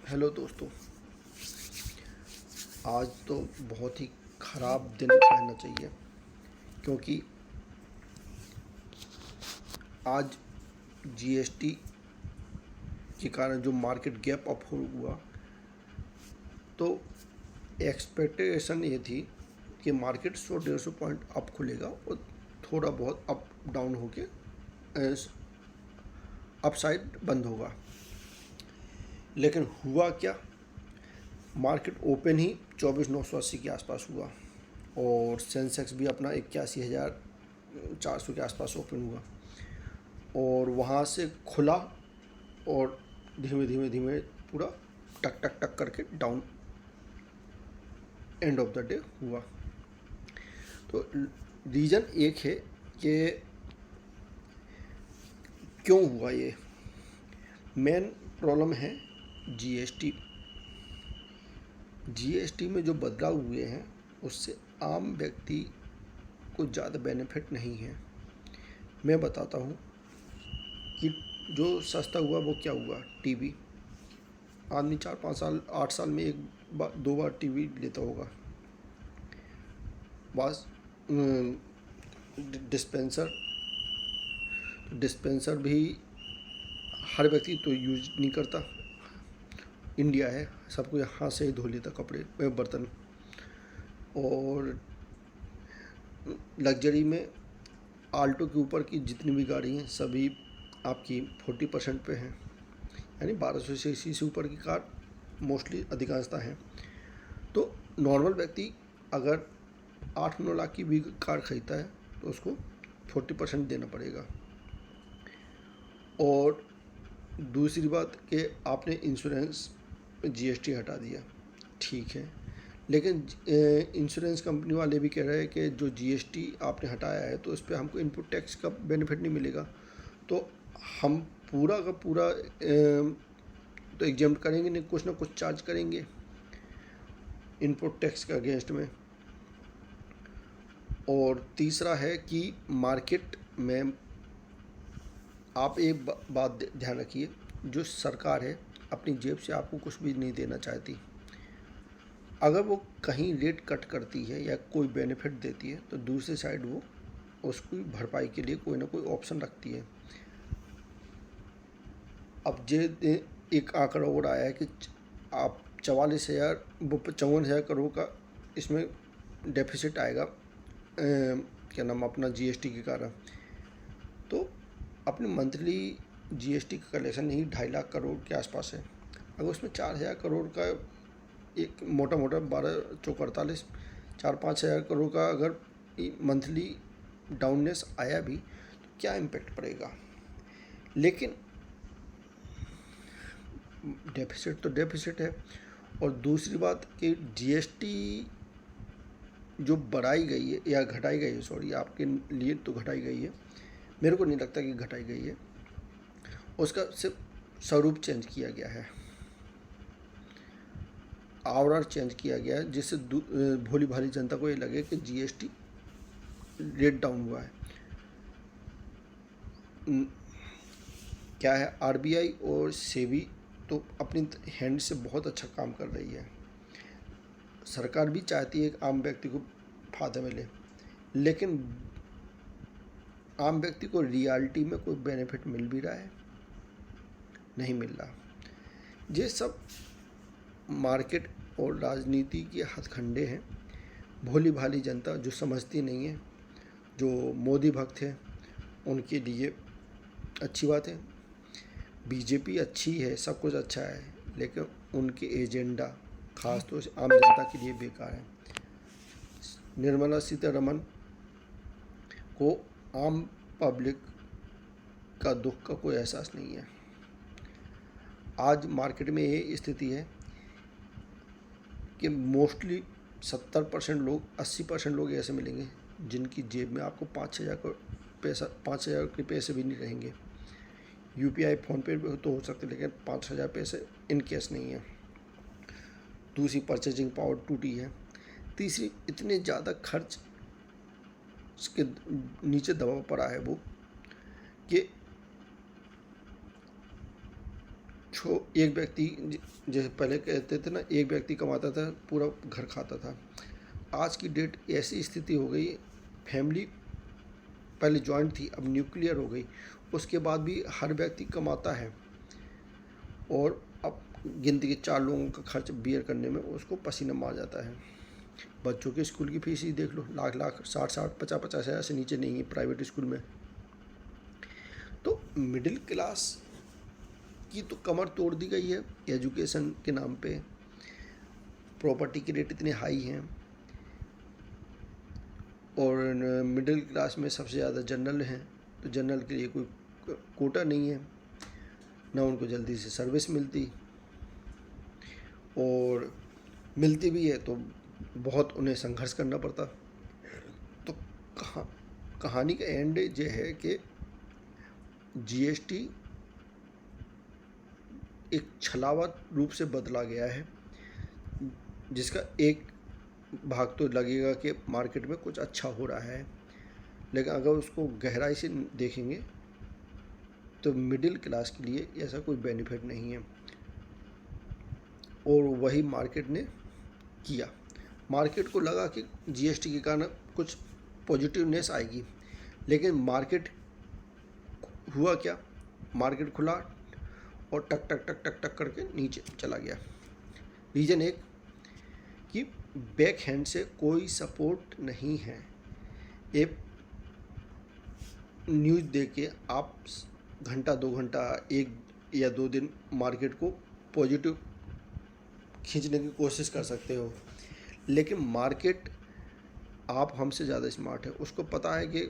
Hello दोस्तों। आज तो बहुत ही ख़राब दिन कहना चाहिए, क्योंकि आज जीएसटी के कारण जो मार्केट गैप अप हुआ, तो एक्सपेक्टेशन ये थी कि मार्केट 100-150 पॉइंट अप खुलेगा और थोड़ा बहुत अप डाउन होके अपसाइड बंद होगा। लेकिन हुआ क्या, मार्केट ओपन ही 24,980 के आसपास हुआ और सेंसेक्स भी अपना 81,400 के आसपास ओपन हुआ और वहाँ से खुला और धीमे धीमे धीमे पूरा टक टक टक करके down end of the day हुआ। तो रीज़न एक है कि क्यों हुआ ये। मेन प्रॉब्लम है जीएसटी। जीएसटी में जो बदलाव हुए हैं उससे आम व्यक्ति को ज़्यादा बेनिफिट नहीं है। मैं बताता हूँ कि जो सस्ता हुआ वो क्या हुआ। टीवी, आदमी 4-5 साल 8 साल में एक बार 2 बार टीवी लेता होगा। बस डिस्पेंसर डिस्पेंसर भी हर व्यक्ति तो यूज नहीं करता। इंडिया है, सबको हाथ से ही धो लेता कपड़े बर्तन। और लग्जरी में आल्टो के ऊपर की जितनी भी गाड़ी हैं सभी आपकी 40% पे हैं, यानी 1200 सीसी से ऊपर की कार मोस्टली अधिकांशता है। तो नॉर्मल व्यक्ति अगर 8-9 लाख की भी कार खरीदता है तो उसको 40% देना पड़ेगा। और दूसरी बात कि आपने इंश्योरेंस जीएसटी हटा दिया, ठीक है, लेकिन इंश्योरेंस कंपनी वाले भी कह रहे हैं कि जो जीएसटी आपने हटाया है तो इस पर हमको इनपुट टैक्स का बेनिफिट नहीं मिलेगा। तो हम पूरा का पूरा तो एग्जाम्प्ट करेंगे नहीं, कुछ ना कुछ चार्ज करेंगे इनपुट टैक्स के अगेंस्ट में। और तीसरा है कि मार्केट में आप एक बात ध्यान रखिए, जो सरकार है अपनी जेब से आपको कुछ भी नहीं देना चाहती। अगर वो कहीं रेट कट करती है या कोई बेनिफिट देती है तो दूसरी साइड वो उसकी भरपाई के लिए कोई ना कोई ऑप्शन रखती है। अब जे एक आंकड़ा और आया है कि आप 54,000 करोड़ का इसमें डेफिसिट आएगा, क्या नाम, अपना जीएसटी के कारण। तो अपने मंथली जीएसटी का कलेक्शन ही 2.5 लाख करोड़ के आसपास है। अगर उसमें 4,000 करोड़ का एक मोटा मोटा 12-4-48 4-5 हज़ार करोड़ का अगर मंथली डाउननेस आया भी तो क्या इम्पेक्ट पड़ेगा। लेकिन डेफिसिट तो डेफिसिट है। और दूसरी बात कि जीएसटी जो बढ़ाई गई है या घटाई गई है, सॉरी, आपके लिए तो घटाई गई है, मेरे को नहीं लगता कि घटाई गई है। उसका सिर्फ स्वरूप चेंज किया गया है, आवरण चेंज किया गया है, जिससे भोली भाली जनता को ये लगे कि जीएसटी रेट डाउन हुआ है। क्या है, आरबीआई और सेबी तो अपनी हैंड से बहुत अच्छा काम कर रही है। सरकार भी चाहती है कि आम व्यक्ति को फायदा मिले, लेकिन आम व्यक्ति को रियलिटी में कोई बेनिफिट मिल भी रहा है, नहीं मिल रहा। ये सब मार्केट और राजनीति के हथकंडे हैं। भोली भाली जनता जो समझती नहीं है, जो मोदी भक्त हैं, उनके लिए अच्छी बात है। बीजेपी अच्छी है, सब कुछ अच्छा है, लेकिन उनके एजेंडा खास तौर से आम जनता के लिए बेकार है। निर्मला सीतारमण को आम पब्लिक का दुख का कोई एहसास नहीं है। आज मार्केट में ये स्थिति है कि मोस्टली 70% लोग, 80% लोग ऐसे मिलेंगे जिनकी जेब में आपको 5,000 के पैसे भी नहीं रहेंगे। यूपीआई फ़ोनपे तो हो सकते, लेकिन 5,000 पैसे इन केस नहीं है। दूसरी, परचेजिंग पावर टूटी है। तीसरी, इतने ज़्यादा खर्च के नीचे दबाव पड़ा है वो कि एक व्यक्ति जैसे पहले कहते थे ना, एक व्यक्ति कमाता था पूरा घर खाता था। आज की डेट ऐसी स्थिति हो गई, फैमिली पहले जॉइंट थी, अब न्यूक्लियर हो गई। उसके बाद भी हर व्यक्ति कमाता है और अब गिनती के 4 लोगों का खर्च बियर करने में उसको पसीना मार जाता है। बच्चों के स्कूल की फीस ही देख लो, लाख लाख 60 50 हज़ार से नीचे नहीं है प्राइवेट स्कूल में। तो मिडिल क्लास की तो कमर तोड़ दी गई है एजुकेशन के नाम पे। प्रॉपर्टी के रेट इतने हाई हैं और मिडिल क्लास में सबसे ज़्यादा जनरल हैं, तो जनरल के लिए कोई कोटा नहीं है, ना उनको जल्दी से सर्विस मिलती, और मिलती भी है तो बहुत उन्हें संघर्ष करना पड़ता। तो कहानी का एंड ये है कि जीएसटी एक छलावा रूप से बदला गया है, जिसका एक भाग तो लगेगा कि मार्केट में कुछ अच्छा हो रहा है, लेकिन अगर उसको गहराई से देखेंगे तो मिडिल क्लास के लिए ऐसा कोई बेनिफिट नहीं है। और वही मार्केट ने किया। मार्केट को लगा कि जीएसटी के कारण कुछ पॉजिटिवनेस आएगी, लेकिन मार्केट हुआ क्या, मार्केट खुला और टक टक टक टक टक करके नीचे चला गया। रीज़न एक कि बैक हैंड से कोई सपोर्ट नहीं है। एक न्यूज़ देख के आप घंटा 2 घंटा 1 या 2 दिन मार्केट को पॉजिटिव खींचने की कोशिश कर सकते हो, लेकिन मार्केट आप हमसे ज़्यादा स्मार्ट है, उसको पता है कि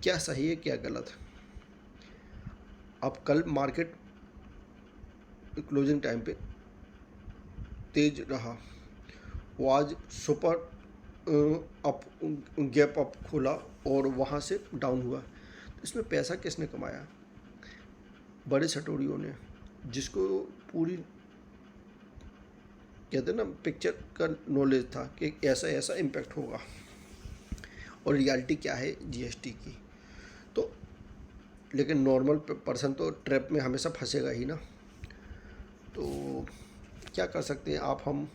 क्या सही है क्या गलत। अब कल मार्केट क्लोजिंग टाइम पे तेज रहा, वो आज सुपर अप गैप अप खोला और वहाँ से डाउन हुआ। तो इसमें पैसा किसने कमाया? बड़े सटोरियों ने, जिसको पूरी कहते हैं ना पिक्चर का नॉलेज था कि ऐसा ऐसा इम्पैक्ट होगा, और रियलिटी क्या है जीएसटी की। तो लेकिन नॉर्मल पर्सन तो ट्रैप में हमेशा फंसेगा ही ना। तो क्या कर सकते हैं आप, हम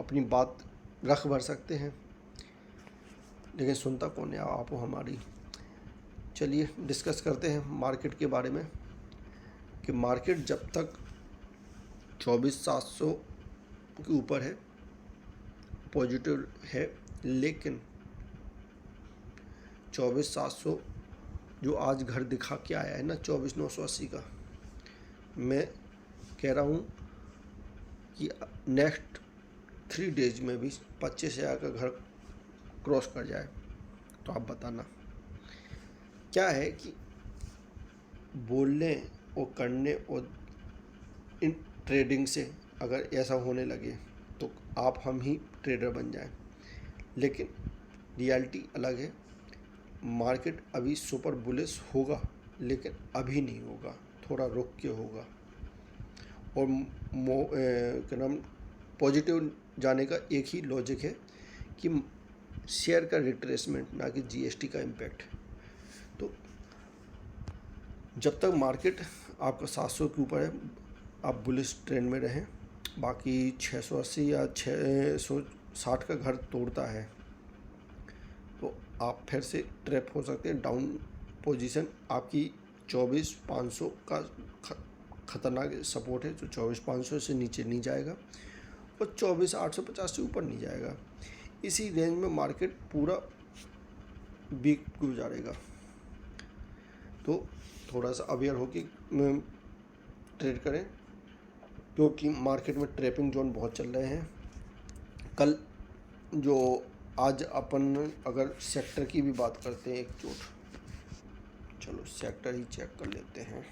अपनी बात रख भर सकते हैं, लेकिन सुनता कौन है आप हमारी। चलिए डिस्कस करते हैं मार्केट के बारे में, कि मार्केट जब तक 24,700 के ऊपर है पॉजिटिव है, लेकिन 24,700 जो आज घर दिखा के आया है ना 24,980 का, मैं कह रहा हूँ कि नेक्स्ट 3 डेज में भी 25,000 का घर क्रॉस कर जाए तो आप बताना। क्या है कि बोलने और करने और इन ट्रेडिंग से अगर ऐसा होने लगे तो आप हम ही ट्रेडर बन जाएं, लेकिन रियलिटी अलग है। मार्केट अभी सुपर बुलिश होगा, लेकिन अभी नहीं होगा, थोड़ा रुक के होगा। और क्या नाम पॉजिटिव जाने का एक ही लॉजिक है कि शेयर का रिट्रेसमेंट, ना कि जीएसटी का इम्पैक्ट। तो जब तक मार्केट आपका 700 के ऊपर है आप बुलिश ट्रेंड में रहें, बाकी 680 या 660 का घर तोड़ता है तो आप फिर से ट्रैप हो सकते हैं। डाउन पोजीशन आपकी 24,500 का खतरनाक सपोर्ट है, जो 24,500 से नीचे नहीं जाएगा और 24,850 से ऊपर नहीं जाएगा। इसी रेंज में मार्केट पूरा वीक गुजारेगा। तो थोड़ा सा अवेयर होकर ट्रेड करें, क्योंकि मार्केट में ट्रैपिंग जोन बहुत चल रहे हैं। कल जो आज अपन अगर सेक्टर की भी बात करते हैं एकजुट, चलो सेक्टर ही चेक कर लेते हैं।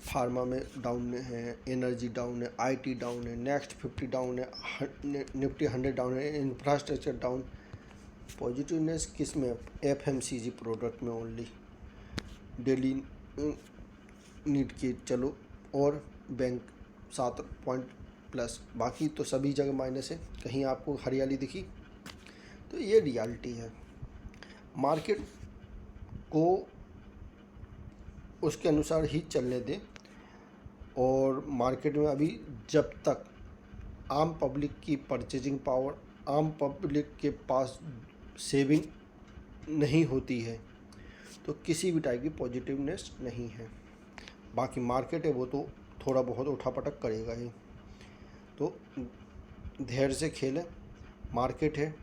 फार्मा में डाउन है, एनर्जी डाउन है, आईटी डाउन है, नेक्स्ट 50 डाउन है, निफ्टी 100 डाउन है, इंफ्रास्ट्रक्चर डाउन। पॉजिटिवनेस किस में? एफएमसीजी प्रोडक्ट में ओनली, डेली नीड के चलो, और बैंक 7 पॉइंट प्लस, बाकी तो सभी जगह माइनस है। कहीं आपको हरियाली दिखी? तो ये रियलिटी है। मार्केट को उसके अनुसार ही चलने दें। और मार्केट में अभी जब तक आम पब्लिक की परचेजिंग पावर, आम पब्लिक के पास सेविंग नहीं होती है, तो किसी भी टाइप की पॉजिटिवनेस नहीं है। बाकी मार्केट है वो तो थोड़ा बहुत उठापटक करेगा ही, तो धैर्य से खेलें। मार्केट है,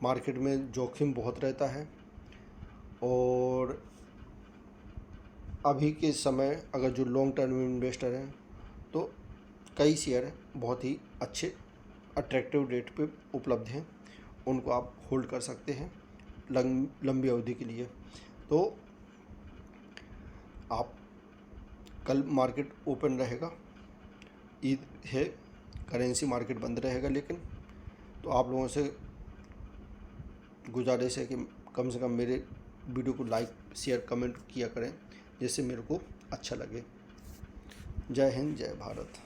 मार्केट में जोखिम बहुत रहता है, और अभी के समय अगर जो लॉन्ग टर्म इन्वेस्टर हैं तो कई शेयर बहुत ही अच्छे अट्रैक्टिव रेट पे उपलब्ध हैं, उनको आप होल्ड कर सकते हैं लंबी अवधि के लिए। तो आप कल मार्केट ओपन रहेगा, ईद है, करेंसी मार्केट बंद रहेगा, लेकिन तो आप लोगों से गुजारिश है कि कम से कम मेरे वीडियो को लाइक शेयर कमेंट किया करें, जिससे मेरे को अच्छा लगे। जय हिंद, जय भारत।